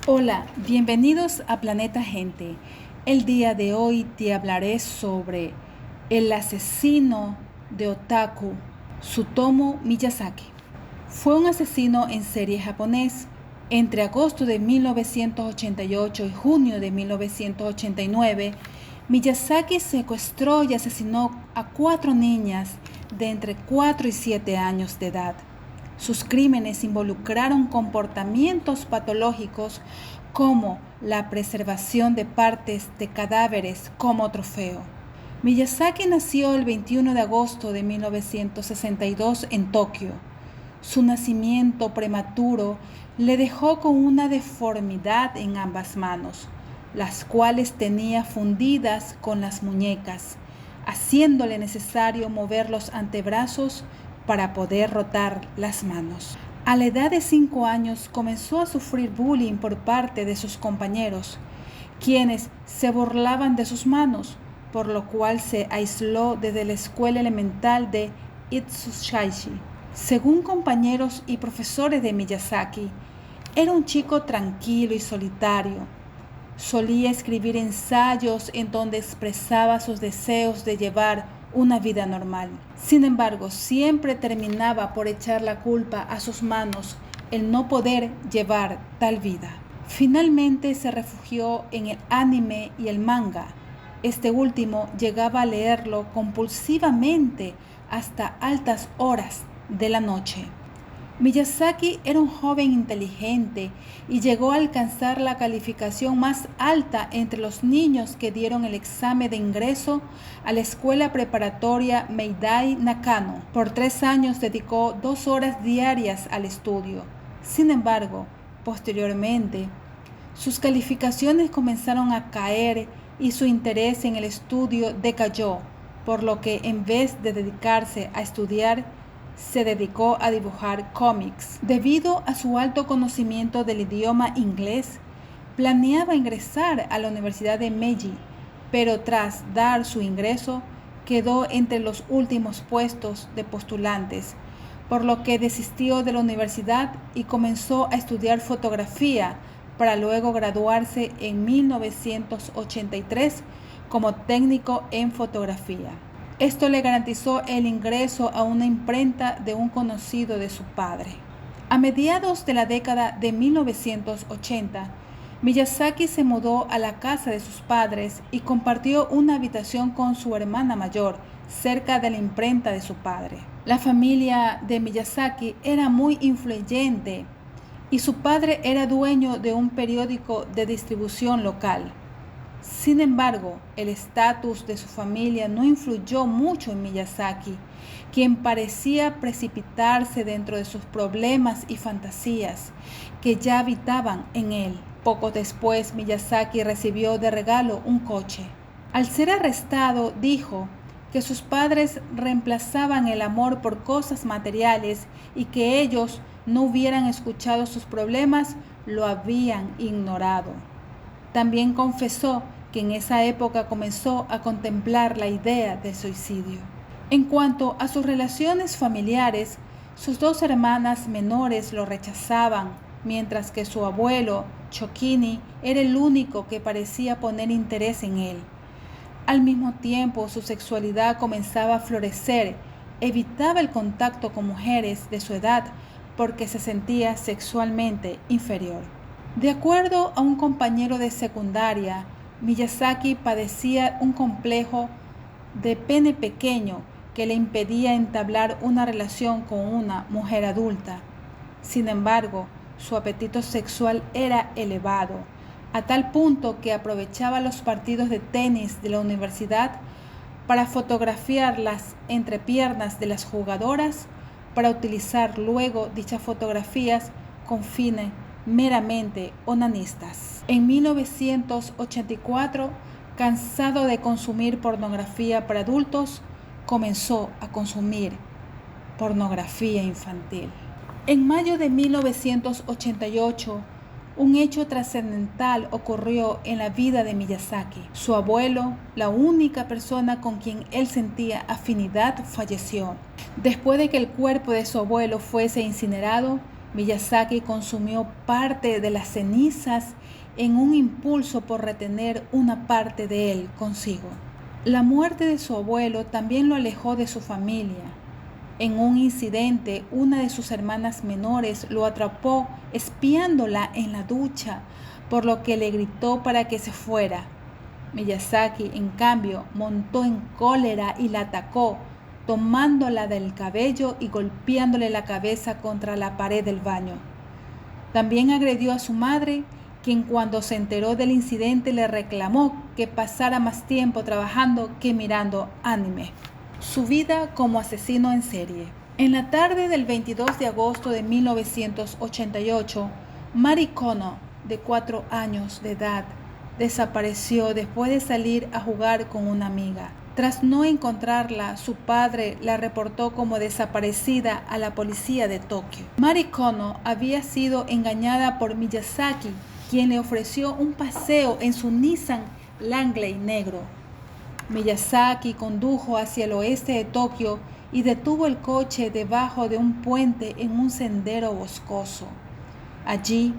Hola, bienvenidos a Planeta Gente. El día de hoy te hablaré sobre el asesino de otaku, Tsutomu Miyazaki. Fue un asesino en serie japonés. Entre agosto de 1988 y junio de 1989, Miyazaki secuestró y asesinó a 4 niñas de entre 4 y 7 años de edad. Sus crímenes involucraron comportamientos patológicos como la preservación de partes de cadáveres como trofeo. Miyazaki nació el 21 de agosto de 1962 en Tokio. Su nacimiento prematuro le dejó con una deformidad en ambas manos, las cuales tenía fundidas con las muñecas, haciéndole necesario mover los antebrazos para poder rotar las manos. A la edad de 5 años comenzó a sufrir bullying por parte de sus compañeros, quienes se burlaban de sus manos, por lo cual se aisló desde la escuela elemental de Itsushaishi. Según compañeros y profesores de Miyazaki, era un chico tranquilo y solitario. Solía escribir ensayos en donde expresaba sus deseos de llevar una vida normal. Sin embargo, siempre terminaba por echar la culpa a sus manos el no poder llevar tal vida. Finalmente se refugió en el anime y el manga. Este último llegaba a leerlo compulsivamente hasta altas horas de la noche. Miyazaki era un joven inteligente y llegó a alcanzar la calificación más alta entre los niños que dieron el examen de ingreso a la escuela preparatoria Meidai Nakano. Por 3 años dedicó 2 horas diarias al estudio. Sin embargo, posteriormente, sus calificaciones comenzaron a caer y su interés en el estudio decayó, por lo que en vez de dedicarse a estudiar, se dedicó a dibujar cómics. Debido a su alto conocimiento del idioma inglés, planeaba ingresar a la Universidad de Meiji, pero tras dar su ingreso, quedó entre los últimos puestos de postulantes, por lo que desistió de la universidad y comenzó a estudiar fotografía para luego graduarse en 1983 como técnico en fotografía. Esto le garantizó el ingreso a una imprenta de un conocido de su padre. A mediados de la década de 1980, Miyazaki se mudó a la casa de sus padres y compartió una habitación con su hermana mayor, cerca de la imprenta de su padre. La familia de Miyazaki era muy influyente y su padre era dueño de un periódico de distribución local. Sin embargo, el estatus de su familia no influyó mucho en Miyazaki, quien parecía precipitarse dentro de sus problemas y fantasías que ya habitaban en él. Poco después, Miyazaki recibió de regalo un coche. Al ser arrestado, dijo que sus padres reemplazaban el amor por cosas materiales y que ellos no hubieran escuchado sus problemas, lo habían ignorado. También confesó que en esa época comenzó a contemplar la idea del suicidio. En cuanto a sus relaciones familiares, sus 2 hermanas menores lo rechazaban, mientras que su abuelo, Chokini, era el único que parecía poner interés en él. Al mismo tiempo, su sexualidad comenzaba a florecer, evitaba el contacto con mujeres de su edad porque se sentía sexualmente inferior. De acuerdo a un compañero de secundaria, Miyazaki padecía un complejo de pene pequeño que le impedía entablar una relación con una mujer adulta. Sin embargo, su apetito sexual era elevado, a tal punto que aprovechaba los partidos de tenis de la universidad para fotografiar las entrepiernas de las jugadoras para utilizar luego dichas fotografías con fines meramente onanistas. En 1984, cansado de consumir pornografía para adultos, comenzó a consumir pornografía infantil. En mayo de 1988, un hecho trascendental ocurrió en la vida de Miyazaki. Su abuelo, la única persona con quien él sentía afinidad, falleció. Después de que el cuerpo de su abuelo fuese incinerado, Miyazaki consumió parte de las cenizas en un impulso por retener una parte de él consigo. La muerte de su abuelo también lo alejó de su familia. En un incidente, una de sus hermanas menores lo atrapó espiándola en la ducha, por lo que le gritó para que se fuera. Miyazaki, en cambio, montó en cólera y la atacó, tomándola del cabello y golpeándole la cabeza contra la pared del baño. También agredió a su madre, quien cuando se enteró del incidente le reclamó que pasara más tiempo trabajando que mirando anime. Su vida como asesino en serie. En la tarde del 22 de agosto de 1988, Mari Kono, de 4 años de edad, desapareció después de salir a jugar con una amiga. Tras no encontrarla, su padre la reportó como desaparecida a la policía de Tokio. Mari Kono había sido engañada por Miyazaki, quien le ofreció un paseo en su Nissan Langley negro. Miyazaki condujo hacia el oeste de Tokio y detuvo el coche debajo de un puente en un sendero boscoso. Allí,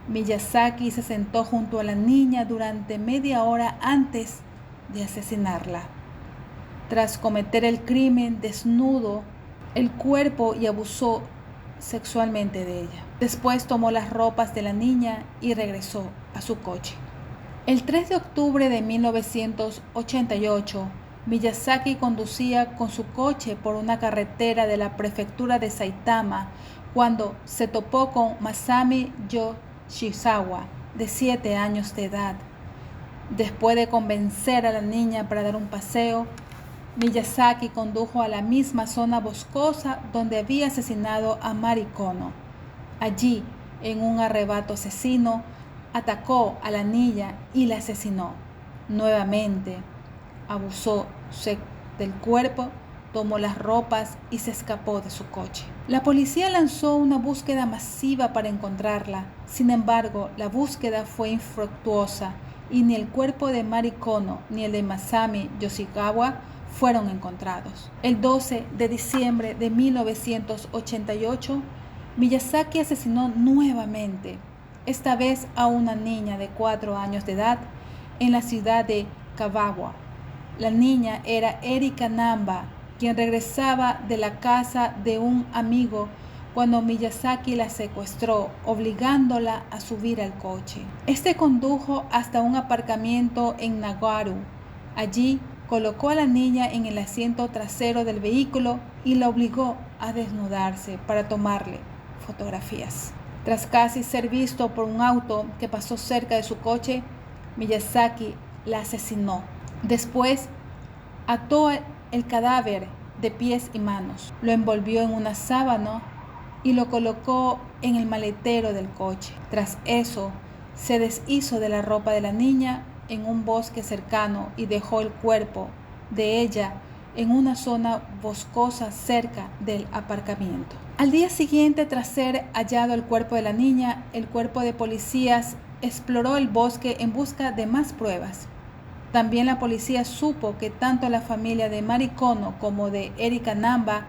Miyazaki se sentó junto a la niña durante media hora antes de asesinarla. Tras cometer el crimen, desnudó el cuerpo y abusó sexualmente de ella. Después tomó las ropas de la niña y regresó a su coche. El 3 de octubre de 1988, Miyazaki conducía con su coche por una carretera de la prefectura de Saitama cuando se topó con Masami Yoshizawa, de 7 años de edad. Después de convencer a la niña para dar un paseo, Miyazaki condujo a la misma zona boscosa donde había asesinado a Mari Kono. Allí, en un arrebato asesino, atacó a la niña y la asesinó. Nuevamente, abusó del cuerpo, tomó las ropas y se escapó de su coche. La policía lanzó una búsqueda masiva para encontrarla. Sin embargo, la búsqueda fue infructuosa y ni el cuerpo de Mari Kono ni el de Masami Yoshizawa fueron encontrados. El 12 de diciembre de 1988, Miyazaki asesinó nuevamente, esta vez a una niña de 4 años de edad, en la ciudad de Kagawa. La niña era Erika Namba, quien regresaba de la casa de un amigo cuando Miyazaki la secuestró, obligándola a subir al coche. Este condujo hasta un aparcamiento en Nagaru. Allí colocó a la niña en el asiento trasero del vehículo y la obligó a desnudarse para tomarle fotografías. Tras casi ser visto por un auto que pasó cerca de su coche, Miyazaki la asesinó. Después ató el cadáver de pies y manos, lo envolvió en una sábana y lo colocó en el maletero del coche. Tras eso, se deshizo de la ropa de la niña en un bosque cercano y dejó el cuerpo de ella en una zona boscosa cerca del aparcamiento. Al día siguiente, tras ser hallado el cuerpo de la niña, el cuerpo de policías exploró el bosque en busca de más pruebas. También la policía supo que tanto la familia de Mari Kono como de Erika Namba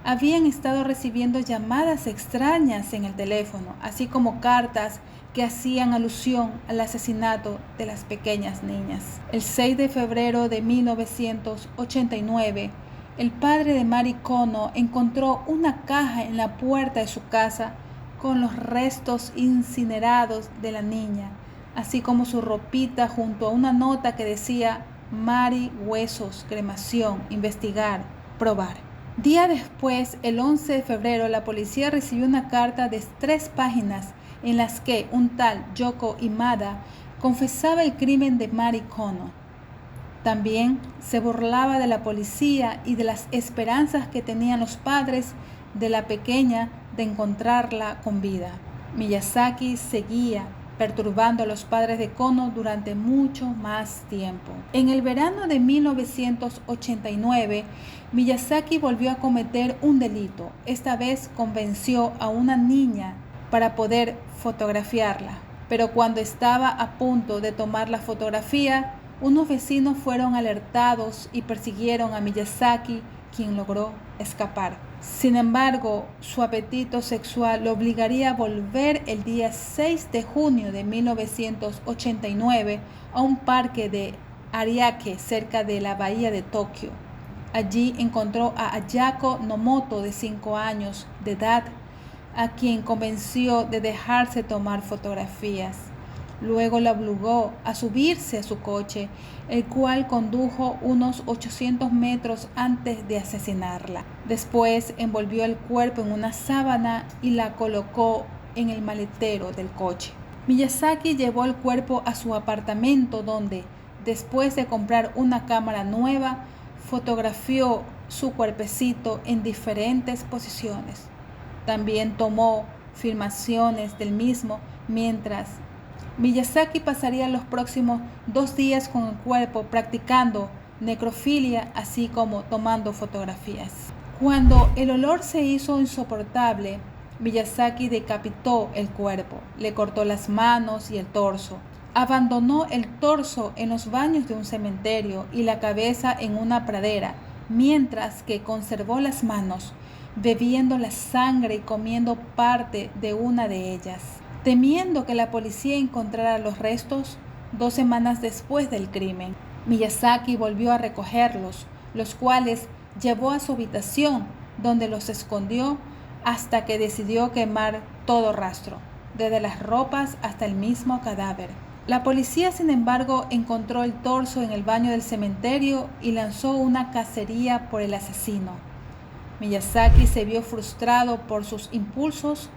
habían estado recibiendo llamadas extrañas en el teléfono, así como cartas que hacían alusión al asesinato de las pequeñas niñas. El 6 de febrero de 1989, el padre de Mari Kono encontró una caja en la puerta de su casa con los restos incinerados de la niña, así como su ropita junto a una nota que decía: Mari, huesos, cremación, investigar, probar. Día después, el 11 de febrero, la policía recibió una carta de 3 páginas en las que un tal Yoko Imada confesaba el crimen de Mari Kono. También se burlaba de la policía y de las esperanzas que tenían los padres de la pequeña de encontrarla con vida. Miyazaki seguía perturbando a los padres de Kono durante mucho más tiempo. En el verano de 1989, Miyazaki volvió a cometer un delito. Esta vez convenció a una niña para poder fotografiarla. Pero cuando estaba a punto de tomar la fotografía, unos vecinos fueron alertados y persiguieron a Miyazaki, quien logró escapar. Sin embargo, su apetito sexual lo obligaría a volver el día 6 de junio de 1989 a un parque de Ariake cerca de la bahía de Tokio. Allí encontró a Ayako Nomoto, de 5 años de edad, a quien convenció de dejarse tomar fotografías. Luego la obligó a subirse a su coche, el cual condujo unos 800 metros antes de asesinarla. Después envolvió el cuerpo en una sábana y la colocó en el maletero del coche. Miyazaki llevó el cuerpo a su apartamento donde, después de comprar una cámara nueva, fotografió su cuerpecito en diferentes posiciones. También tomó filmaciones del mismo mientras Miyazaki pasaría los próximos 2 días con el cuerpo practicando necrofilia, así como tomando fotografías. Cuando el olor se hizo insoportable, Miyazaki decapitó el cuerpo, le cortó las manos y el torso. Abandonó el torso en los baños de un cementerio y la cabeza en una pradera, mientras que conservó las manos, bebiendo la sangre y comiendo parte de una de ellas. Temiendo que la policía encontrara los restos, 2 semanas después del crimen, Miyazaki volvió a recogerlos, los cuales llevó a su habitación, donde los escondió hasta que decidió quemar todo rastro, desde las ropas hasta el mismo cadáver. La policía, sin embargo, encontró el torso en el baño del cementerio y lanzó una cacería por el asesino. Miyazaki se vio frustrado por sus impulsos,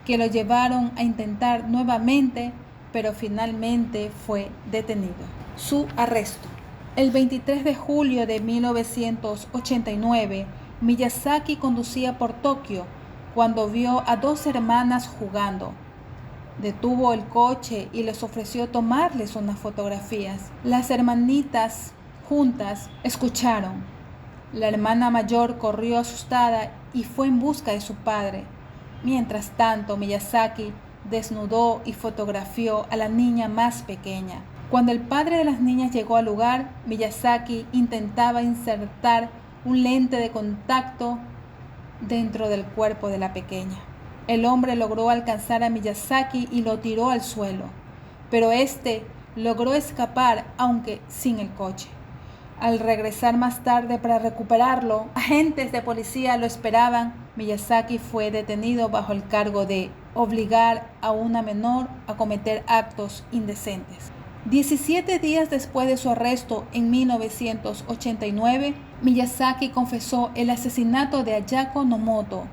que lo llevaron a intentar nuevamente, pero finalmente fue detenido. Su arresto. El 23 de julio de 1989, Miyazaki conducía por Tokio cuando vio a 2 hermanas jugando. Detuvo el coche y les ofreció tomarles unas fotografías. Las hermanitas juntas escucharon. La hermana mayor corrió asustada y fue en busca de su padre. Mientras tanto, Miyazaki desnudó y fotografió a la niña más pequeña. Cuando el padre de las niñas llegó al lugar, Miyazaki intentaba insertar un lente de contacto dentro del cuerpo de la pequeña. El hombre logró alcanzar a Miyazaki y lo tiró al suelo, pero este logró escapar, aunque sin el coche. Al regresar más tarde para recuperarlo, agentes de policía lo esperaban. Miyazaki fue detenido bajo el cargo de obligar a una menor a cometer actos indecentes. 17 días después de su arresto en 1989, Miyazaki confesó el asesinato de Ayako Nomoto,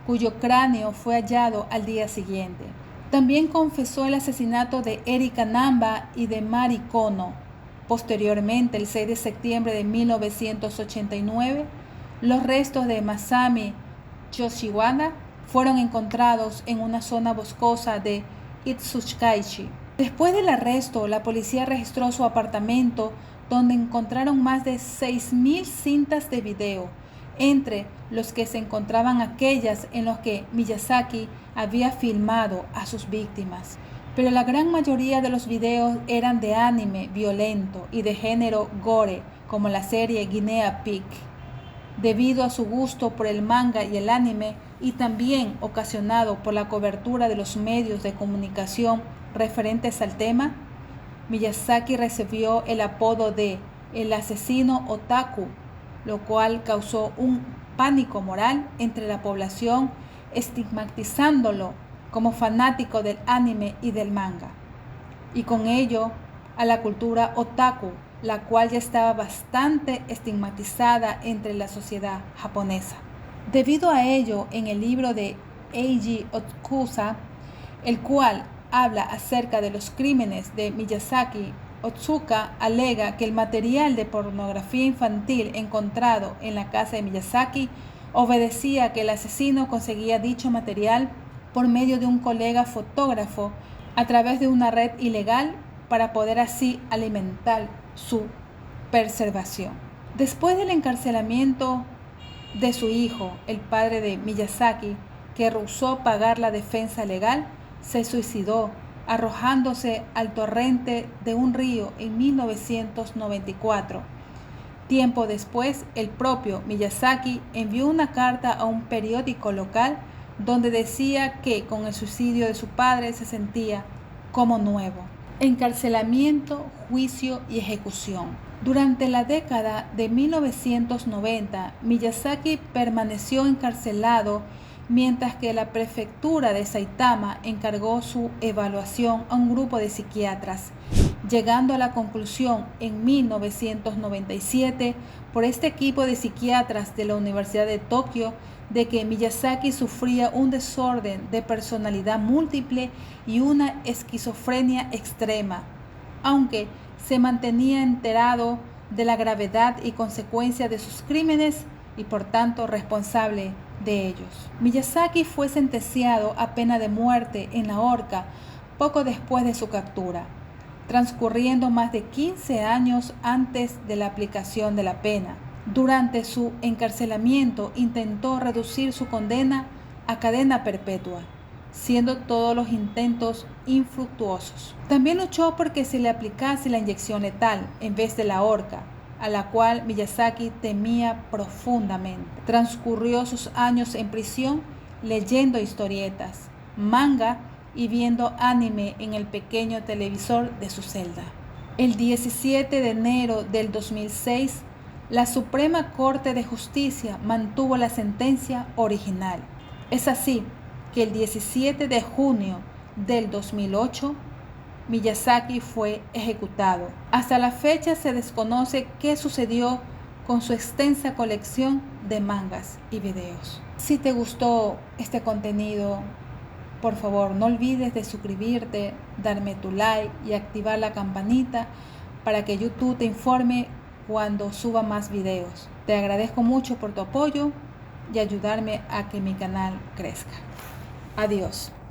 cuyo cráneo fue hallado al día siguiente. También confesó el asesinato de Erika Namba y de Mari Kono. Posteriormente, el 6 de septiembre de 1989, los restos de Masami Yoshiwada fueron encontrados en una zona boscosa de Itsukaichi. Después del arresto, la policía registró su apartamento, donde encontraron más de 6.000 cintas de video, entre los que se encontraban aquellas en las que Miyazaki había filmado a sus víctimas. Pero la gran mayoría de los videos eran de anime violento y de género gore, como la serie Guinea Pig. Debido a su gusto por el manga y el anime, y también ocasionado por la cobertura de los medios de comunicación referentes al tema, Miyazaki recibió el apodo de el asesino otaku, lo cual causó un pánico moral entre la población, estigmatizándolo como fanático del anime y del manga, y con ello a la cultura otaku, la cual ya estaba bastante estigmatizada entre la sociedad japonesa. Debido a ello, en el libro de Eiji Otsuka, el cual habla acerca de los crímenes de Miyazaki, Otsuka alega que el material de pornografía infantil encontrado en la casa de Miyazaki obedecía a que el asesino conseguía dicho material por medio de un colega fotógrafo a través de una red ilegal para poder así alimentar su preservación. Después del encarcelamiento de su hijo, el padre de Miyazaki, que rehusó pagar la defensa legal, se suicidó arrojándose al torrente de un río en 1994. Tiempo después, el propio Miyazaki envió una carta a un periódico local donde decía que con el suicidio de su padre se sentía como nuevo. Encarcelamiento, juicio y ejecución. Durante la década de 1990, Miyazaki permaneció encarcelado mientras que la prefectura de Saitama encargó su evaluación a un grupo de psiquiatras, llegando a la conclusión en 1997 por este equipo de psiquiatras de la Universidad de Tokio de que Miyazaki sufría un desorden de personalidad múltiple y una esquizofrenia extrema, aunque se mantenía enterado de la gravedad y consecuencia de sus crímenes y por tanto responsable de ellos. Miyazaki fue sentenciado a pena de muerte en la horca poco después de su captura, transcurriendo más de 15 años antes de la aplicación de la pena. Durante su encarcelamiento intentó reducir su condena a cadena perpetua, siendo todos los intentos infructuosos. También luchó porque se le aplicase la inyección letal en vez de la horca, a la cual Miyazaki temía profundamente. Transcurrió sus años en prisión leyendo historietas, manga y viendo anime en el pequeño televisor de su celda. El 17 de enero del 2006, la Suprema Corte de Justicia mantuvo la sentencia original. Es así que el 17 de junio del 2008, Miyazaki fue ejecutado. Hasta la fecha se desconoce qué sucedió con su extensa colección de mangas y videos. Si te gustó este contenido, por favor no olvides de suscribirte, darme tu like y activar la campanita para que YouTube te informe cuando suba más videos. Te agradezco mucho por tu apoyo y ayudarme a que mi canal crezca. Adiós.